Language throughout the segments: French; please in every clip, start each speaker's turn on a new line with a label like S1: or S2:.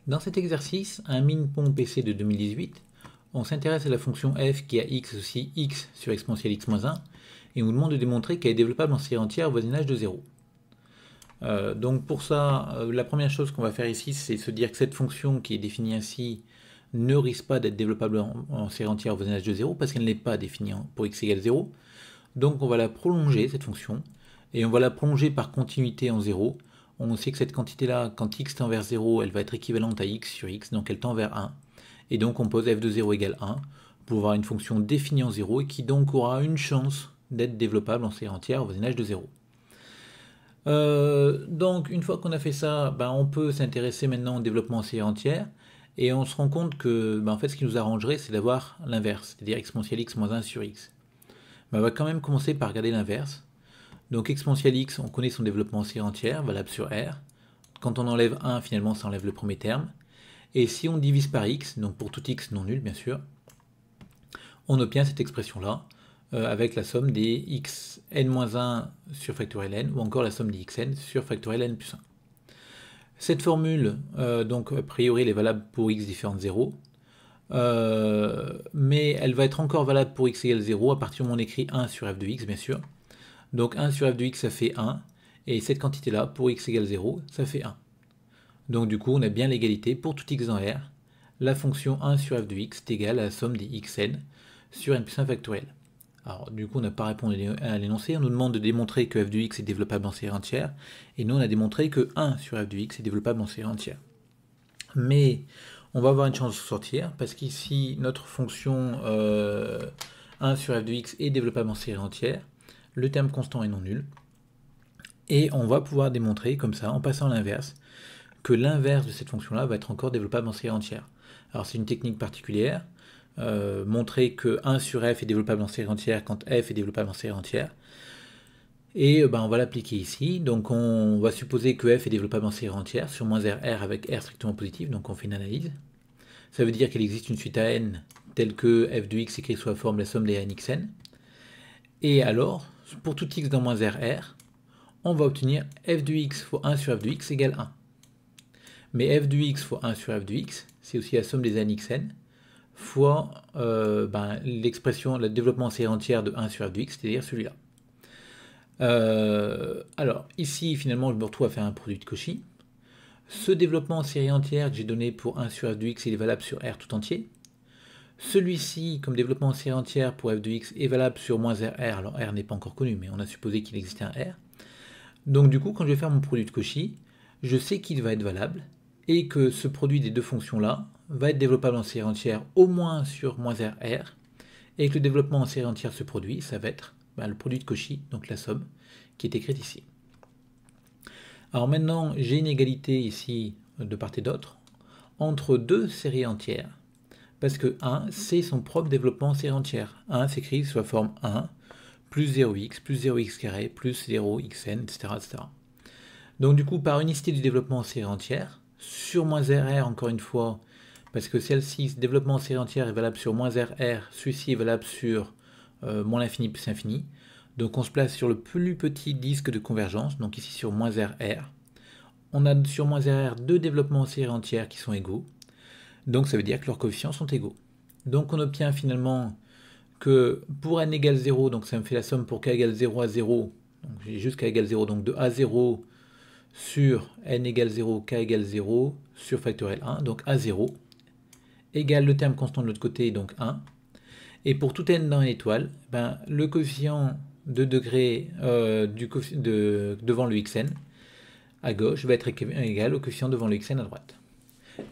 S1: Dans cet exercice, un Minpong PC de 2018, on s'intéresse à la fonction f qui a x aussi x sur exponentielle x moins 1, et on nous demande de démontrer qu'elle est développable en série entière au voisinage de 0. Donc pour ça, la première chose qu'on va faire ici, c'est se dire que cette fonction qui est définie ainsi ne risque pas d'être développable en série entière au voisinage de 0, parce qu'elle n'est pas définie pour x égale 0. Donc on va la prolonger, cette fonction, et on va la prolonger par continuité en 0. On sait que cette quantité-là, quand x tend vers 0, elle va être équivalente à x sur x, donc elle tend vers 1. Et donc on pose f de 0 égale 1 pour avoir une fonction définie en 0 et qui donc aura une chance d'être développable en série entière au voisinage de 0. Donc une fois qu'on a fait ça, on peut s'intéresser maintenant au développement en série entière et on se rend compte que en fait ce qui nous arrangerait c'est d'avoir l'inverse, c'est-à-dire exponentielle x moins 1 sur x. On va quand même commencer par regarder l'inverse. Donc exponentielle x, on connaît son développement en série entière, valable sur R. Quand on enlève 1, finalement ça enlève le premier terme. Et si on divise par x, donc pour tout x non nul bien sûr, on obtient cette expression-là, avec la somme des xn-1 sur factoriel n, ou encore la somme des xn sur factoriel n plus 1. Cette formule, donc a priori, elle est valable pour x différent de 0, mais elle va être encore valable pour x égale 0 à partir du moment où on écrit 1 sur f de x, bien sûr. Donc 1 sur f de x, ça fait 1, et cette quantité-là, pour x égale 0, ça fait 1. Donc du coup, on a bien l'égalité pour tout x dans R. La fonction 1 sur f de x est égale à la somme des xn sur n plus 1 factoriel. Alors du coup, on n'a pas répondu à l'énoncé, on nous demande de démontrer que f de x est développable en série entière, et nous on a démontré que 1 sur f de x est développable en série entière. Mais on va avoir une chance de sortir, parce qu'ici, notre fonction 1 sur f de x est développable en série entière, le terme constant est non nul, et on va pouvoir démontrer comme ça, en passant à l'inverse, que l'inverse de cette fonction-là va être encore développable en série entière. Alors c'est une technique particulière, montrer que 1 sur f est développable en série entière quand f est développable en série entière. Et on va l'appliquer ici. Donc on va supposer que f est développable en série entière sur moins R avec R strictement positif, donc on fait une analyse. Ça veut dire qu'il existe une suite à n telle que f de x écrit sous la forme la somme des n xn. Et alors, pour tout x dans moins R, on va obtenir f de x fois 1 sur f de x égale 1. Mais f de x fois 1 sur f de x, c'est aussi la somme des n xn fois l'expression, le développement en série entière de 1 sur f de x, c'est-à-dire celui-là. Alors, ici, finalement, je me retrouve à faire un produit de Cauchy. Ce développement en série entière que j'ai donné pour 1 sur f de x, il est valable sur R tout entier. Celui-ci, comme développement en série entière pour f de x, est valable sur moins R. Alors, R n'est pas encore connu, mais on a supposé qu'il existait un R. Donc, du coup, quand je vais faire mon produit de Cauchy, je sais qu'il va être valable et que ce produit des deux fonctions-là va être développable en série entière au moins sur moins R, et que le développement en série entière de ce produit, ça va être le produit de Cauchy, donc la somme, qui est écrite ici. Alors maintenant, j'ai une égalité ici, de part et d'autre, entre deux séries entières, parce que 1, c'est son propre développement en série entière. 1 s'écrit sous la forme 1, plus 0x, plus 0x carré, plus 0xn, etc., etc. Donc du coup, par unicité du développement en série entière, sur moins RR, encore une fois, parce que celle-ci, développement en série entière, est valable sur moins RR, celui-ci est valable sur moins l'infini plus l'infini. Donc on se place sur le plus petit disque de convergence, donc ici sur moins RR. On a sur moins RR deux développements en série entière qui sont égaux. Donc ça veut dire que leurs coefficients sont égaux. Donc on obtient finalement que pour n égale 0, donc ça me fait la somme pour k égale 0 à 0, donc j'ai juste k égale 0, donc de A0 sur n égale 0, k égale 0, sur factoriel 1, donc A0, égale le terme constant de l'autre côté, donc 1. Et pour tout n dans une étoile, le coefficient de degré devant le xn à gauche va être égal au coefficient devant le xn à droite.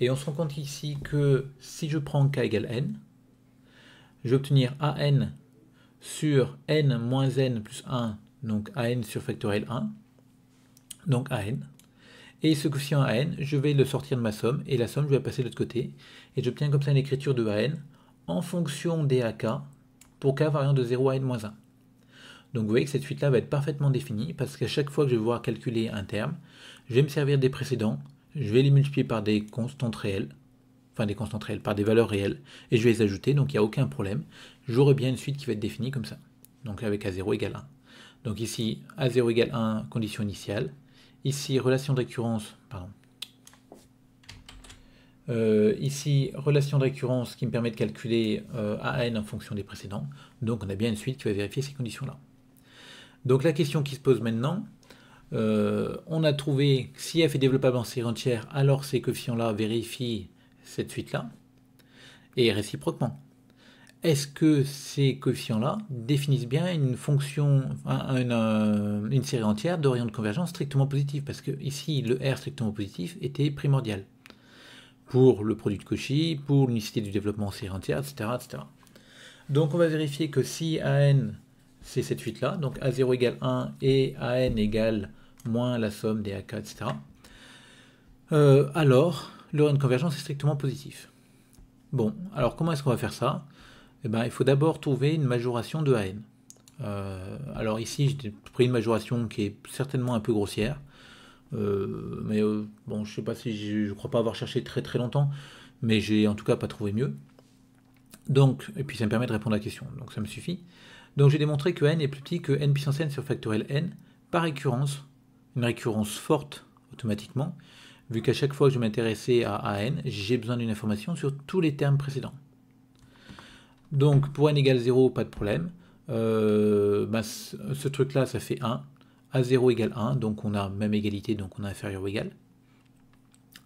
S1: Et on se rend compte ici que si je prends k égale n, je vais obtenir an sur n moins n plus 1, donc an sur factoriel 1, donc an. Et ce coefficient an, je vais le sortir de ma somme, et la somme, je vais la passer de l'autre côté, et j'obtiens comme ça une écriture de an en fonction des ak pour k variant de 0 à n-1. Donc vous voyez que cette suite-là va être parfaitement définie, parce qu'à chaque fois que je vais vouloir calculer un terme, je vais me servir des précédents, je vais les multiplier par des constantes réelles, par des valeurs réelles, et je vais les ajouter, donc il n'y a aucun problème. J'aurai bien une suite qui va être définie comme ça, donc avec A0 égale 1. Donc ici, A0 égale 1, condition initiale. Ici, relation de récurrence, Ici, relation de récurrence qui me permet de calculer AN en fonction des précédents. Donc on a bien une suite qui va vérifier ces conditions-là. Donc la question qui se pose maintenant, on a trouvé si f est développable en série entière, alors ces coefficients-là vérifient cette suite-là, et réciproquement. Est-ce que ces coefficients-là définissent bien une fonction, une série entière de rayon de convergence strictement positive? Parce que ici, le R strictement positif était primordial pour le produit de Cauchy, pour l'unicité du développement en série entière, etc., etc. Donc on va vérifier que si AN, c'est cette suite-là, donc A0 égale 1 et AN égale moins la somme des AK, etc., alors le rayon de convergence est strictement positif. Bon, alors comment est-ce qu'on va faire ça? Eh ben, il faut d'abord trouver une majoration de AN. Alors ici, j'ai pris une majoration qui est certainement un peu grossière, mais bon, je sais pas si je crois pas avoir cherché très très longtemps, mais j'ai en tout cas pas trouvé mieux. Donc, et puis ça me permet de répondre à la question, donc ça me suffit. Donc j'ai démontré que n est plus petit que n puissance n sur factoriel n par récurrence, une récurrence forte automatiquement, vu qu'à chaque fois que je m'intéressais à AN, j'ai besoin d'une information sur tous les termes précédents. Donc pour n égale 0, pas de problème. Ce truc-là, ça fait 1. A0 égale 1, donc on a même égalité, donc on a inférieur ou égal.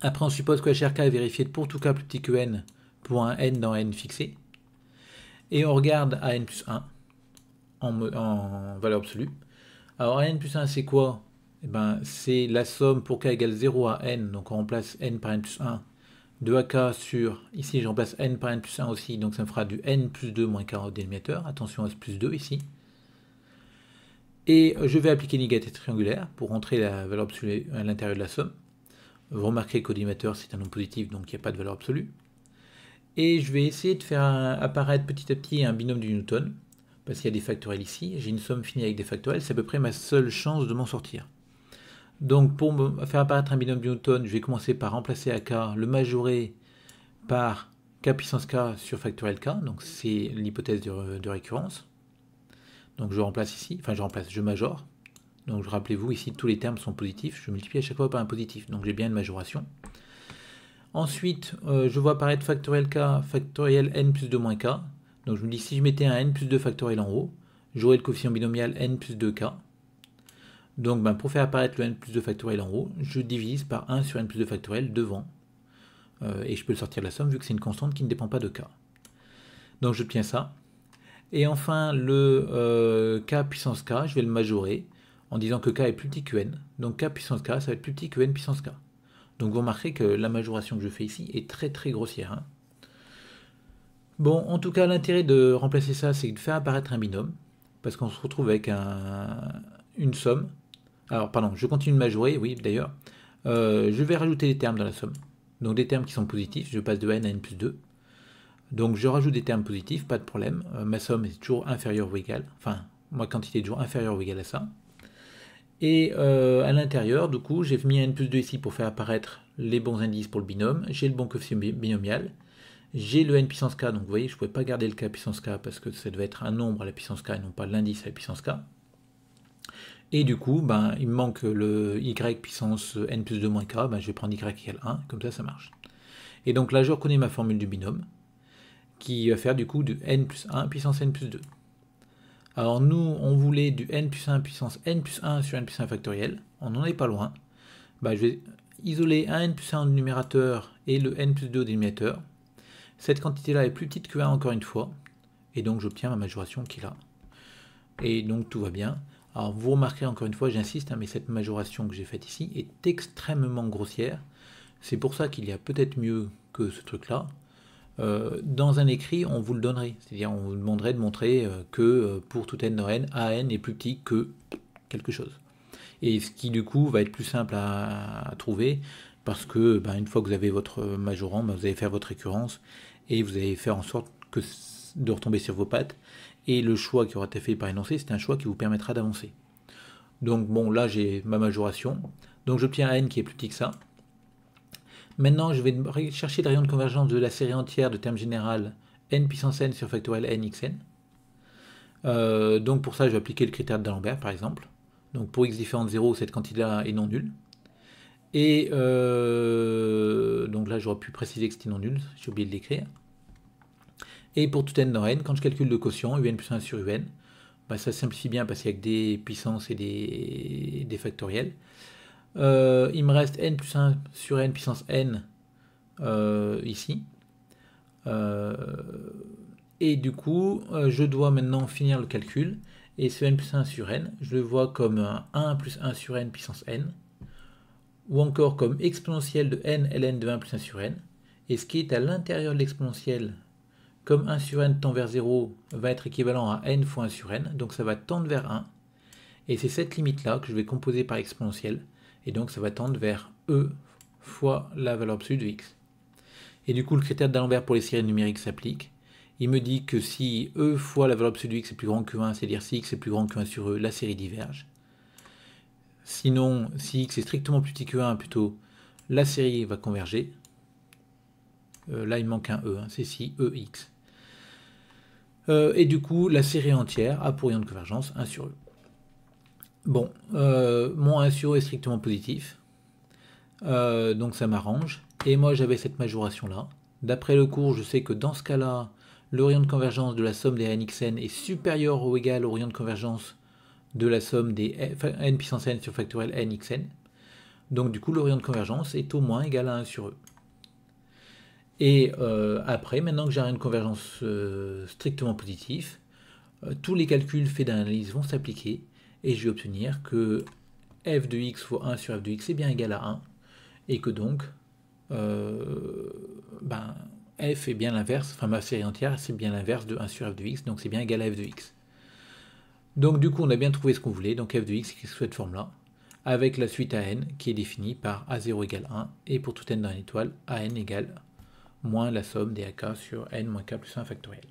S1: Après, on suppose que HRK est vérifié pour tout cas plus petit que n pour un n dans n fixé. Et on regarde à n plus 1 en valeur absolue. Alors à n plus 1, c'est quoi? Eh ben, c'est la somme pour k égale 0 à n, donc on remplace n par n plus 1 de AK sur, ici je remplace n par n plus 1 aussi, donc ça me fera du n plus 2 moins k au dénominateur, attention à ce plus 2 ici. Et je vais appliquer l'égalité triangulaire pour rentrer la valeur absolue à l'intérieur de la somme. Vous remarquez qu'au dénominateur c'est un nombre positif, donc il n'y a pas de valeur absolue. Et je vais essayer de faire apparaître petit à petit un binôme du Newton, parce qu'il y a des factoriels ici, j'ai une somme finie avec des factoriels, c'est à peu près ma seule chance de m'en sortir. Donc pour me faire apparaître un binôme de Newton, je vais commencer par remplacer AK, le majorer par k puissance k sur factoriel k, donc c'est l'hypothèse de récurrence. Donc je remplace ici, enfin je majore. Donc rappelez-vous, ici tous les termes sont positifs, je multiplie à chaque fois par un positif, donc j'ai bien une majoration. Ensuite, je vois apparaître factoriel k, factoriel n plus 2 moins k. Donc je me dis, si je mettais un n plus 2 factoriel en haut, j'aurais le coefficient binomial n plus 2k. Donc pour faire apparaître le n plus 2 factoriel en haut, je divise par 1 sur n plus 2 factoriel devant. Et je peux le sortir de la somme vu que c'est une constante qui ne dépend pas de k. Donc j'obtiens ça. Et enfin, le k puissance k, je vais le majorer en disant que k est plus petit que n. Donc k puissance k, ça va être plus petit que n puissance k. Donc vous remarquez que la majoration que je fais ici est très très grossière. Hein. Bon, en tout cas, l'intérêt de remplacer ça, c'est de faire apparaître un binôme, parce qu'on se retrouve avec une somme. Alors, pardon, je continue de majorer, oui, d'ailleurs. Je vais rajouter des termes dans la somme. Donc des termes qui sont positifs, je passe de n à n plus 2. Donc je rajoute des termes positifs, pas de problème. Ma somme est toujours inférieure ou égale, enfin, ma quantité est toujours inférieure ou égale à ça. Et à l'intérieur, du coup, j'ai mis un n plus 2 ici pour faire apparaître les bons indices pour le binôme. J'ai le bon coefficient binomial. J'ai le n puissance k, donc vous voyez, je ne pouvais pas garder le k puissance k parce que ça devait être un nombre à la puissance k et non pas l'indice à la puissance k. Et du coup, il me manque le y puissance n plus 2 moins k, je vais prendre y égale 1, comme ça marche. Et donc là, je reconnais ma formule du binôme, qui va faire du coup du n plus 1 puissance n plus 2. Alors nous, on voulait du n plus 1 puissance n plus 1 sur n plus 1 factoriel, on n'en est pas loin. Je vais isoler un n plus 1 au numérateur et le n plus 2 au dénominateur. Cette quantité-là est plus petite que 1 encore une fois, et donc j'obtiens ma majoration qui est là. Et donc tout va bien. Alors vous remarquerez encore une fois, j'insiste, mais cette majoration que j'ai faite ici est extrêmement grossière. C'est pour ça qu'il y a peut-être mieux que ce truc-là. Dans un écrit, on vous le donnerait. C'est-à-dire on vous demanderait de montrer que pour tout n dans n, an est plus petit que quelque chose. Et ce qui du coup va être plus simple à trouver, parce que une fois que vous avez votre majorant, vous allez faire votre récurrence, et vous allez faire en sorte de retomber sur vos pattes. Et le choix qui aura été fait par énoncé, c'est un choix qui vous permettra d'avancer. Donc bon, là j'ai ma majoration. Donc j'obtiens un n qui est plus petit que ça. Maintenant, je vais chercher le rayon de convergence de la série entière de termes général n puissance n sur factoriel n xn. Donc pour ça, je vais appliquer le critère d'Alembert par exemple. Donc pour x différent de 0, cette quantité-là est non nulle. Et donc là, j'aurais pu préciser que c'était non nul, j'ai oublié de l'écrire. Et pour tout n dans n, quand je calcule le quotient, un plus 1 sur un, bah ça simplifie bien parce qu'il y a que des puissances et des factoriels. Il me reste n plus 1 sur n puissance n ici. Et du coup, je dois maintenant finir le calcul. Et ce n plus 1 sur n, je le vois comme un 1 plus 1 sur n puissance n, ou encore comme exponentielle de n ln de 1 plus 1 sur n. Et ce qui est à l'intérieur de l'exponentielle, comme 1 sur n tend vers 0, va être équivalent à n fois 1 sur n, donc ça va tendre vers 1. Et c'est cette limite-là que je vais composer par exponentielle, et donc ça va tendre vers e fois la valeur absolue de x. Et du coup, le critère d'Alembert pour les séries numériques s'applique. Il me dit que si e fois la valeur absolue de x est plus grand que 1, c'est-à-dire si x est plus grand que 1 sur e, la série diverge. Sinon, si x est strictement plus petit que 1, plutôt, la série va converger. Là, il manque un e, hein, c'est si ex. Et du coup, la série entière a pour rayon de convergence 1 sur e. Bon, mon 1 sur e est strictement positif, donc ça m'arrange. Et moi, j'avais cette majoration-là. D'après le cours, je sais que dans ce cas-là, le rayon de convergence de la somme des nxn est supérieur ou égal au rayon de convergence de la somme des n puissance n sur factoriel nxn. Donc du coup, le rayon de convergence est au moins égal à 1 sur e. Et après, maintenant que j'ai un rayon de convergence strictement positif, tous les calculs faits d'analyse vont s'appliquer et je vais obtenir que f de x fois 1 sur f de x est bien égal à 1 et que donc f est bien l'inverse, enfin ma série entière c'est bien l'inverse de 1 sur f de x, donc c'est bien égal à f de x. Donc du coup on a bien trouvé ce qu'on voulait, donc f de x est cette forme-là, avec la suite à n qui est définie par a0 égale 1 et pour tout n dans une étoile, an égale moins la somme des ak sur n moins k plus 1 factoriel.